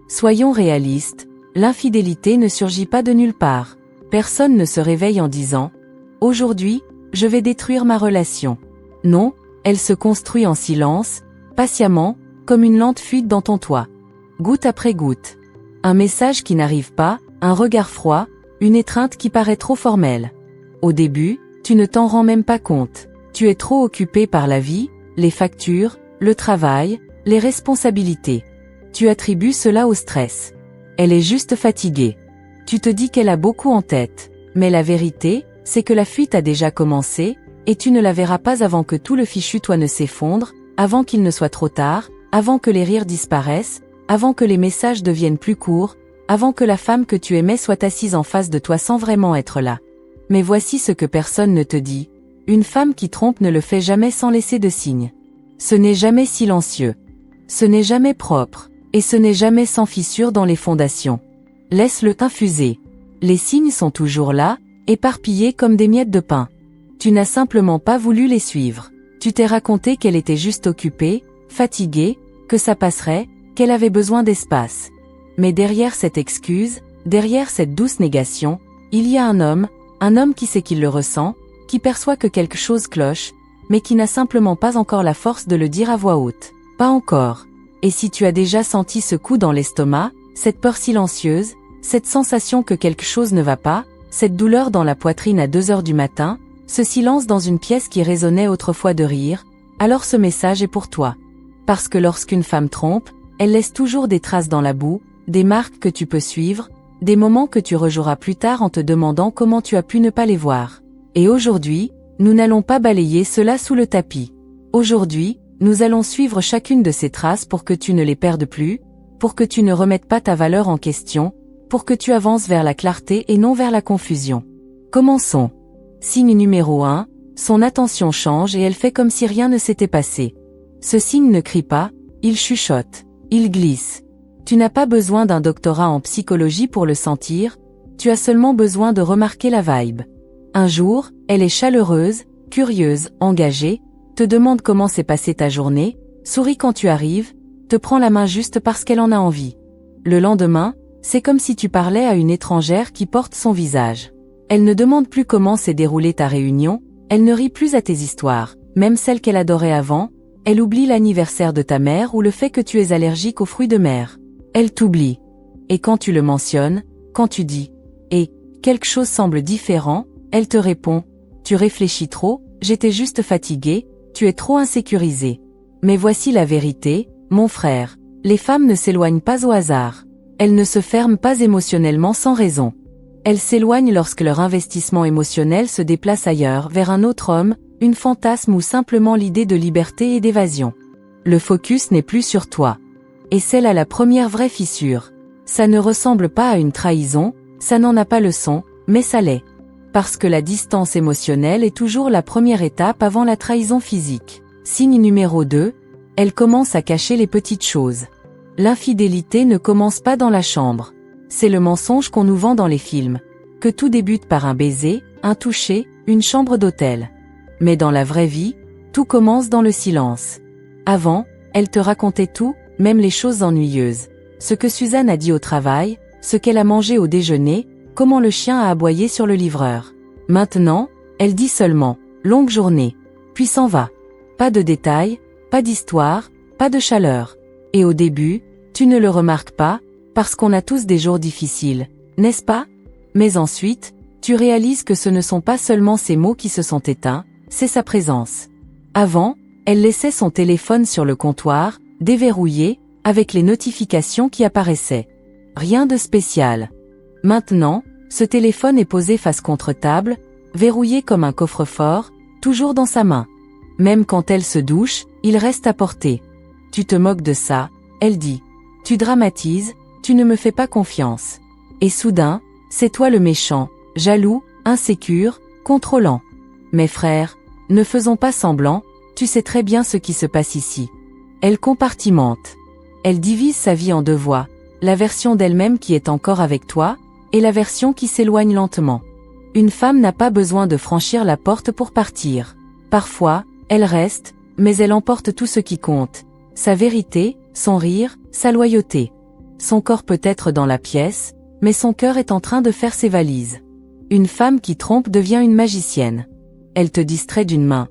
Soyons réalistes, l'infidélité ne surgit pas de nulle part. Personne ne se réveille en disant « Aujourd'hui, je vais détruire ma relation ». Non, elle se construit en silence, patiemment, comme une lente fuite dans ton toit. Goutte après goutte. Un message qui n'arrive pas, un regard froid, une étreinte qui paraît trop formelle. Au début, tu ne t'en rends même pas compte. Tu es trop occupé par la vie, les factures, le travail, les responsabilités. Tu attribues cela au stress. Elle est juste fatiguée. Tu te dis qu'elle a beaucoup en tête. Mais la vérité, c'est que la fuite a déjà commencé, et tu ne la verras pas avant que tout le fichu toit ne s'effondre, avant qu'il ne soit trop tard, avant que les rires disparaissent, avant que les messages deviennent plus courts, avant que la femme que tu aimais soit assise en face de toi sans vraiment être là. Mais voici ce que personne ne te dit. Une femme qui trompe ne le fait jamais sans laisser de signes. Ce n'est jamais silencieux. Ce n'est jamais propre. Et ce n'est jamais sans fissure dans les fondations. Laisse-le t'infuser. Les signes sont toujours là, éparpillés comme des miettes de pain. Tu n'as simplement pas voulu les suivre. Tu t'es raconté qu'elle était juste occupée, fatiguée, que ça passerait, qu'elle avait besoin d'espace. Mais derrière cette excuse, derrière cette douce négation, il y a un homme qui sait qu'il le ressent, qui perçoit que quelque chose cloche, mais qui n'a simplement pas encore la force de le dire à voix haute. Pas encore. Et si tu as déjà senti ce coup dans l'estomac, cette peur silencieuse, cette sensation que quelque chose ne va pas, cette douleur dans la poitrine à 2 heures du matin, ce silence dans une pièce qui résonnait autrefois de rire, alors ce message est pour toi. Parce que lorsqu'une femme trompe, elle laisse toujours des traces dans la boue, des marques que tu peux suivre, des moments que tu rejoueras plus tard en te demandant comment tu as pu ne pas les voir. Et aujourd'hui, nous n'allons pas balayer cela sous le tapis. Aujourd'hui, nous allons suivre chacune de ces traces pour que tu ne les perdes plus, pour que tu ne remettes pas ta valeur en question, pour que tu avances vers la clarté et non vers la confusion. Commençons. Signe numéro 1, son attention change et elle fait comme si rien ne s'était passé. Ce signe ne crie pas, il chuchote, il glisse. Tu n'as pas besoin d'un doctorat en psychologie pour le sentir, tu as seulement besoin de remarquer la vibe. Un jour, elle est chaleureuse, curieuse, engagée, te demande comment s'est passée ta journée, sourit quand tu arrives, te prend la main juste parce qu'elle en a envie. Le lendemain, c'est comme si tu parlais à une étrangère qui porte son visage. Elle ne demande plus comment s'est déroulée ta réunion, elle ne rit plus à tes histoires, même celles qu'elle adorait avant, elle oublie l'anniversaire de ta mère ou le fait que tu es allergique aux fruits de mer. Elle t'oublie. Et quand tu le mentionnes, quand tu dis « et » quelque chose semble différent, elle te répond « tu réfléchis trop, j'étais juste fatiguée, tu es trop insécurisé. » Mais voici la vérité, mon frère, les femmes ne s'éloignent pas au hasard. Elles ne se ferment pas émotionnellement sans raison. Elles s'éloignent lorsque leur investissement émotionnel se déplace ailleurs, vers un autre homme, une fantasme ou simplement l'idée de liberté et d'évasion. Le focus n'est plus sur toi. Et c'est là la première vraie fissure. Ça ne ressemble pas à une trahison, ça n'en a pas le son, mais ça l'est. Parce que la distance émotionnelle est toujours la première étape avant la trahison physique. Signe numéro 2, elle commence à cacher les petites choses. L'infidélité ne commence pas dans la chambre. C'est le mensonge qu'on nous vend dans les films. Que tout débute par un baiser, un toucher, une chambre d'hôtel. Mais dans la vraie vie, tout commence dans le silence. Avant, elle te racontait tout, même les choses ennuyeuses. Ce que Suzanne a dit au travail, ce qu'elle a mangé au déjeuner, comment le chien a aboyé sur le livreur. Maintenant, elle dit seulement « longue journée », puis s'en va. Pas de détails, pas d'histoire, pas de chaleur. Et au début, tu ne le remarques pas, parce qu'on a tous des jours difficiles, n'est-ce pas? Mais ensuite, tu réalises que ce ne sont pas seulement ses mots qui se sont éteints, c'est sa présence. Avant, elle laissait son téléphone sur le comptoir, déverrouillé, avec les notifications qui apparaissaient. Rien de spécial. Maintenant, ce téléphone est posé face contre table, verrouillé comme un coffre-fort, toujours dans sa main. Même quand elle se douche, il reste à portée. Tu te moques de ça, elle dit. Tu dramatises, tu ne me fais pas confiance. Et soudain, c'est toi le méchant, jaloux, insécure, contrôlant. Mes frères, ne faisons pas semblant, tu sais très bien ce qui se passe ici. Elle compartimente. Elle divise sa vie en 2 voies, la version d'elle-même qui est encore avec toi, et la version qui s'éloigne lentement. Une femme n'a pas besoin de franchir la porte pour partir. Parfois, elle reste, mais elle emporte tout ce qui compte. Sa vérité, son rire, sa loyauté. Son corps peut être dans la pièce, mais son cœur est en train de faire ses valises. Une femme qui trompe devient une magicienne. Elle te distrait d'une main.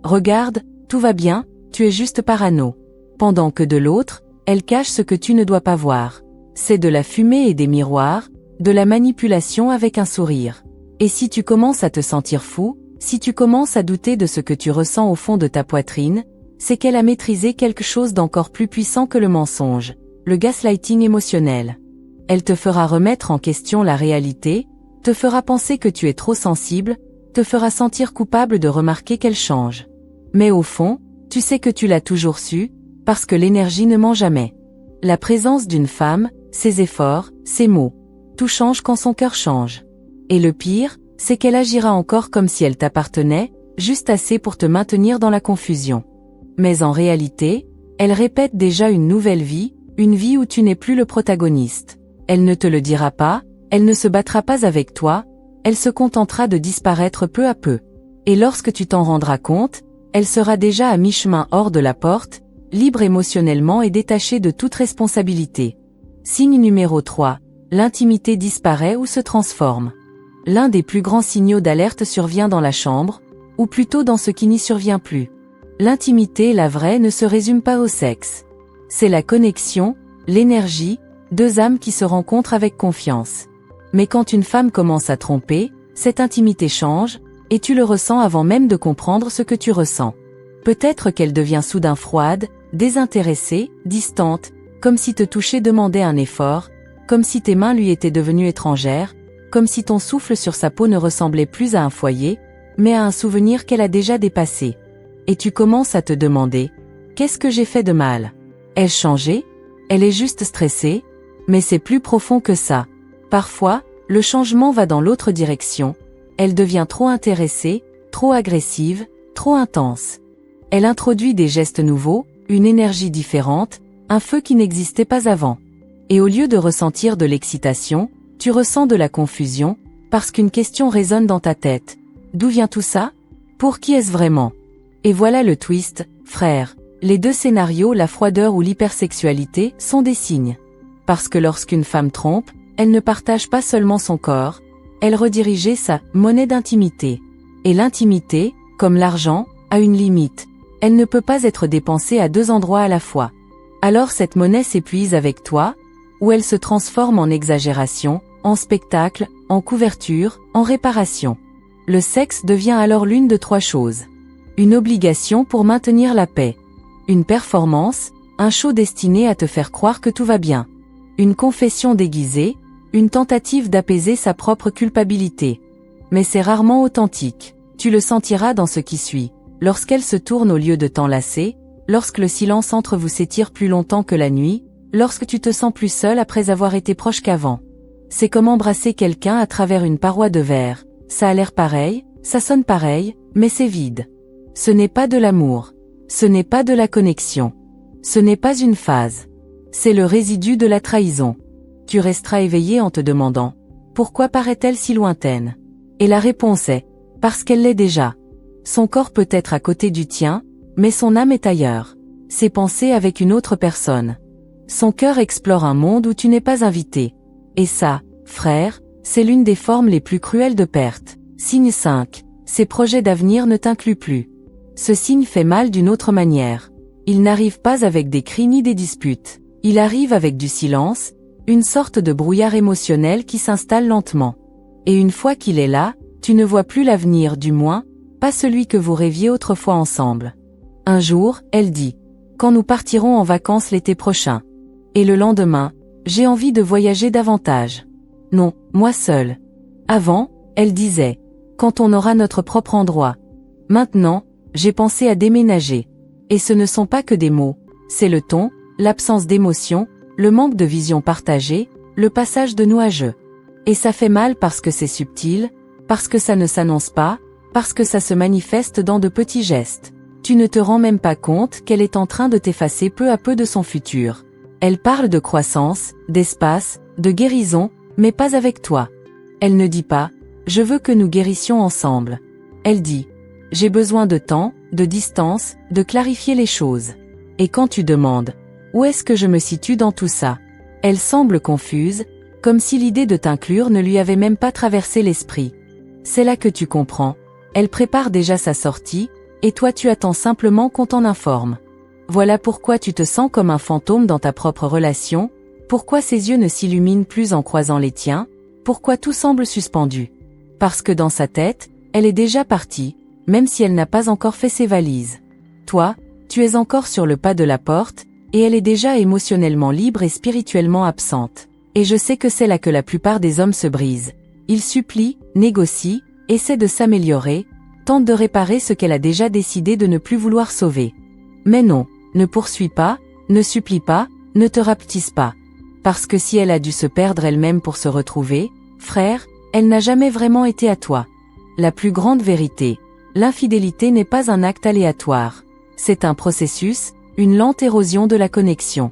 Regarde, tout va bien, tu es juste parano. Pendant que de l'autre, elle cache ce que tu ne dois pas voir. C'est de la fumée et des miroirs, de la manipulation avec un sourire. Et si tu commences à te sentir fou, si tu commences à douter de ce que tu ressens au fond de ta poitrine, c'est qu'elle a maîtrisé quelque chose d'encore plus puissant que le mensonge, le gaslighting émotionnel. Elle te fera remettre en question la réalité, te fera penser que tu es trop sensible, te fera sentir coupable de remarquer qu'elle change. Mais au fond, tu sais que tu l'as toujours su, parce que l'énergie ne ment jamais. La présence d'une femme, ses efforts, ses mots, tout change quand son cœur change. Et le pire, c'est qu'elle agira encore comme si elle t'appartenait, juste assez pour te maintenir dans la confusion. Mais en réalité, elle répète déjà une nouvelle vie, une vie où tu n'es plus le protagoniste. Elle ne te le dira pas, elle ne se battra pas avec toi, elle se contentera de disparaître peu à peu. Et lorsque tu t'en rendras compte, elle sera déjà à mi-chemin hors de la porte, libre émotionnellement et détachée de toute responsabilité. Signe numéro 3, l'intimité disparaît ou se transforme. L'un des plus grands signaux d'alerte survient dans la chambre, ou plutôt dans ce qui n'y survient plus. L'intimité, la vraie, ne se résume pas au sexe. C'est la connexion, l'énergie, deux âmes qui se rencontrent avec confiance. Mais quand une femme commence à tromper, cette intimité change, et tu le ressens avant même de comprendre ce que tu ressens. Peut-être qu'elle devient soudain froide, désintéressée, distante, comme si te toucher demandait un effort, comme si tes mains lui étaient devenues étrangères, comme si ton souffle sur sa peau ne ressemblait plus à un foyer, mais à un souvenir qu'elle a déjà dépassé. Et tu commences à te demander, qu'est-ce que j'ai fait de mal? Ai-je changé? Elle est juste stressée? Mais c'est plus profond que ça. Parfois, le changement va dans l'autre direction. Elle devient trop intéressée, trop agressive, trop intense. Elle introduit des gestes nouveaux, une énergie différente, un feu qui n'existait pas avant. Et au lieu de ressentir de l'excitation, tu ressens de la confusion, parce qu'une question résonne dans ta tête. D'où vient tout ça? Pour qui est-ce vraiment? Et voilà le twist, frère. Les deux scénarios, la froideur ou l'hypersexualité, sont des signes. Parce que lorsqu'une femme trompe, elle ne partage pas seulement son corps, elle redirigeait sa monnaie d'intimité. Et l'intimité, comme l'argent, a une limite. Elle ne peut pas être dépensée à deux endroits à la fois. Alors cette monnaie s'épuise avec toi, ou elle se transforme en exagération, en spectacle, en couverture, en réparation. Le sexe devient alors l'une de trois choses. Une obligation pour maintenir la paix. Une performance, un show destiné à te faire croire que tout va bien. Une confession déguisée, une tentative d'apaiser sa propre culpabilité. Mais c'est rarement authentique. Tu le sentiras dans ce qui suit. Lorsqu'elle se tourne au lieu de t'enlacer, lorsque le silence entre vous s'étire plus longtemps que la nuit, lorsque tu te sens plus seul après avoir été proche qu'avant. C'est comme embrasser quelqu'un à travers une paroi de verre. Ça a l'air pareil, ça sonne pareil, mais c'est vide. Ce n'est pas de l'amour. Ce n'est pas de la connexion. Ce n'est pas une phase. C'est le résidu de la trahison. Tu resteras éveillé en te demandant « Pourquoi paraît-elle si lointaine ?» Et la réponse est « Parce qu'elle l'est déjà. » Son corps peut être à côté du tien, mais son âme est ailleurs. Ses pensées avec une autre personne. Son cœur explore un monde où tu n'es pas invité. Et ça, frère, c'est l'une des formes les plus cruelles de perte. Signe 5. Ces projets d'avenir ne t'incluent plus. Ce signe fait mal d'une autre manière. Il n'arrive pas avec des cris ni des disputes. Il arrive avec du silence, une sorte de brouillard émotionnel qui s'installe lentement. Et une fois qu'il est là, tu ne vois plus l'avenir, du moins, pas celui que vous rêviez autrefois ensemble. Un jour, elle dit « Quand nous partirons en vacances l'été prochain ?» Et le lendemain, « J'ai envie de voyager davantage. » Non, moi seule. Avant, elle disait « Quand on aura notre propre endroit. » Maintenant, j'ai pensé à déménager. Et ce ne sont pas que des mots, c'est le ton, l'absence d'émotion, le manque de vision partagée, le passage de nous à je. Et ça fait mal parce que c'est subtil, parce que ça ne s'annonce pas, parce que ça se manifeste dans de petits gestes. Tu ne te rends même pas compte qu'elle est en train de t'effacer peu à peu de son futur. Elle parle de croissance, d'espace, de guérison, mais pas avec toi. Elle ne dit pas « Je veux que nous guérissions ensemble ». Elle dit « J'ai besoin de temps, de distance, de clarifier les choses ». Et quand tu demandes « Où est-ce que je me situe dans tout ça ?» Elle semble confuse, comme si l'idée de t'inclure ne lui avait même pas traversé l'esprit. C'est là que tu comprends. Elle prépare déjà sa sortie, et toi tu attends simplement qu'on t'en informe. Voilà pourquoi tu te sens comme un fantôme dans ta propre relation, pourquoi ses yeux ne s'illuminent plus en croisant les tiens, pourquoi tout semble suspendu. Parce que dans sa tête, elle est déjà partie, même si elle n'a pas encore fait ses valises. Toi, tu es encore sur le pas de la porte, et elle est déjà émotionnellement libre et spirituellement absente. Et je sais que c'est là que la plupart des hommes se brisent. Ils supplient, négocient, essaient de s'améliorer, tentent de réparer ce qu'elle a déjà décidé de ne plus vouloir sauver. Mais non, ne poursuis pas, ne supplie pas, ne te rapetisse pas. Parce que si elle a dû se perdre elle-même pour se retrouver, frère, elle n'a jamais vraiment été à toi. La plus grande vérité, l'infidélité n'est pas un acte aléatoire. C'est un processus, une lente érosion de la connexion.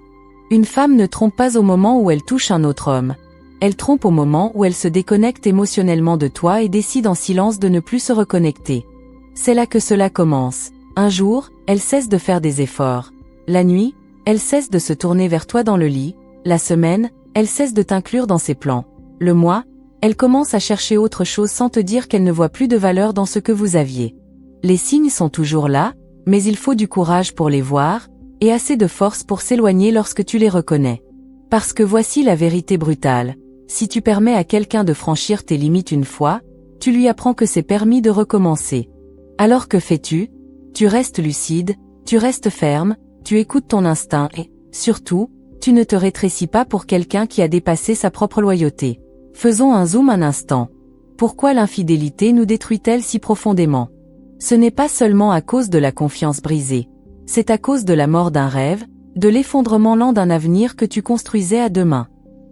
Une femme ne trompe pas au moment où elle touche un autre homme. Elle trompe au moment où elle se déconnecte émotionnellement de toi et décide en silence de ne plus se reconnecter. C'est là que cela commence. Un jour, elle cesse de faire des efforts. La nuit, elle cesse de se tourner vers toi dans le lit. La semaine, elle cesse de t'inclure dans ses plans. Le mois, elle commence à chercher autre chose sans te dire qu'elle ne voit plus de valeur dans ce que vous aviez. Les signes sont toujours là, mais il faut du courage pour les voir, et assez de force pour s'éloigner lorsque tu les reconnais. Parce que voici la vérité brutale. Si tu permets à quelqu'un de franchir tes limites une fois, tu lui apprends que c'est permis de recommencer. Alors que fais-tu? Tu restes lucide, tu restes ferme, tu écoutes ton instinct et, surtout, tu ne te rétrécis pas pour quelqu'un qui a dépassé sa propre loyauté. Faisons un zoom un instant. Pourquoi l'infidélité nous détruit-elle si profondément? Ce n'est pas seulement à cause de la confiance brisée. C'est à cause de la mort d'un rêve, de l'effondrement lent d'un avenir que tu construisais à deux mains.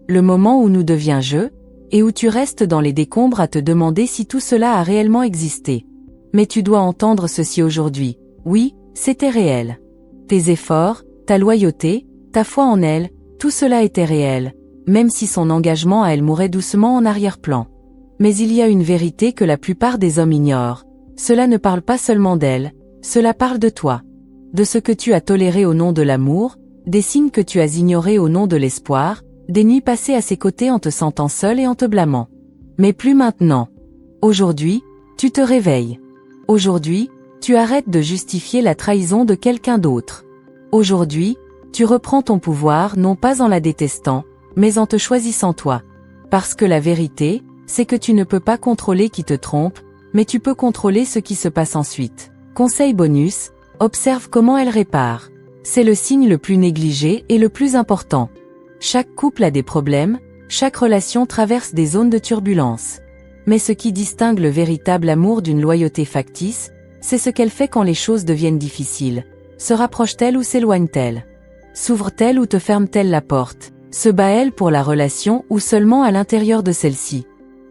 Le moment où nous devient jeu, et où tu restes dans les décombres à te demander si tout cela a réellement existé. Mais tu dois entendre ceci aujourd'hui. Oui, c'était réel. Tes efforts, ta loyauté, ta foi en elle, tout cela était réel, même si son engagement à elle mourait doucement en arrière-plan. Mais il y a une vérité que la plupart des hommes ignorent. Cela ne parle pas seulement d'elle, cela parle de toi. De ce que tu as toléré au nom de l'amour, des signes que tu as ignorés au nom de l'espoir, des nuits passées à ses côtés en te sentant seul et en te blâmant. Mais plus maintenant. Aujourd'hui, tu te réveilles. Aujourd'hui, tu arrêtes de justifier la trahison de quelqu'un d'autre. Aujourd'hui, tu reprends ton pouvoir non pas en la détestant, mais en te choisissant toi. Parce que la vérité, c'est que tu ne peux pas contrôler qui te trompe, mais tu peux contrôler ce qui se passe ensuite. Conseil bonus, observe comment elle répare. C'est le signe le plus négligé et le plus important. Chaque couple a des problèmes, chaque relation traverse des zones de turbulence. Mais ce qui distingue le véritable amour d'une loyauté factice, c'est ce qu'elle fait quand les choses deviennent difficiles. Se rapproche-t-elle ou s'éloigne-t-elle? S'ouvre-t-elle ou te ferme-t-elle la porte? Se bat-elle pour la relation ou seulement à l'intérieur de celle-ci?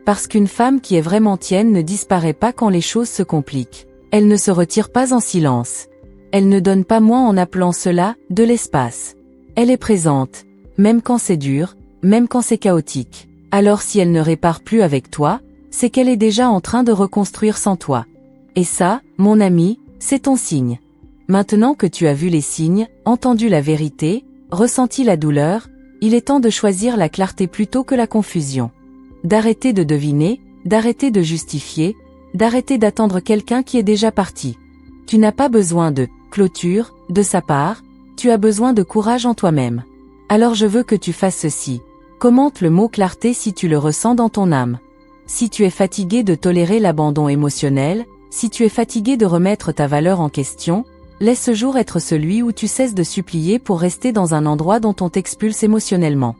Parce qu'une femme qui est vraiment tienne ne disparaît pas quand les choses se compliquent. Elle ne se retire pas en silence. Elle ne donne pas moins en appelant cela de l'espace. Elle est présente, même quand c'est dur, même quand c'est chaotique. Alors si elle ne répare plus avec toi, c'est qu'elle est déjà en train de reconstruire sans toi. Et ça, mon ami, c'est ton signe. Maintenant que tu as vu les signes, entendu la vérité, ressenti la douleur, il est temps de choisir la clarté plutôt que la confusion. D'arrêter de deviner, d'arrêter de justifier, d'arrêter d'attendre quelqu'un qui est déjà parti. Tu n'as pas besoin de clôture, de sa part, tu as besoin de courage en toi-même. Alors je veux que tu fasses ceci. Commente le mot clarté si tu le ressens dans ton âme. Si tu es fatigué de tolérer l'abandon émotionnel, si tu es fatigué de remettre ta valeur en question, laisse ce jour être celui où tu cesses de supplier pour rester dans un endroit dont on t'expulse émotionnellement.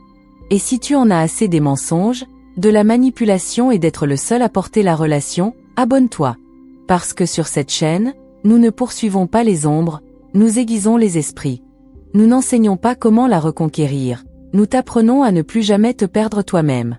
Et si tu en as assez des mensonges, de la manipulation et d'être le seul à porter la relation, abonne-toi. Parce que sur cette chaîne, nous ne poursuivons pas les ombres, nous aiguisons les esprits. Nous n'enseignons pas comment la reconquérir, nous t'apprenons à ne plus jamais te perdre toi-même.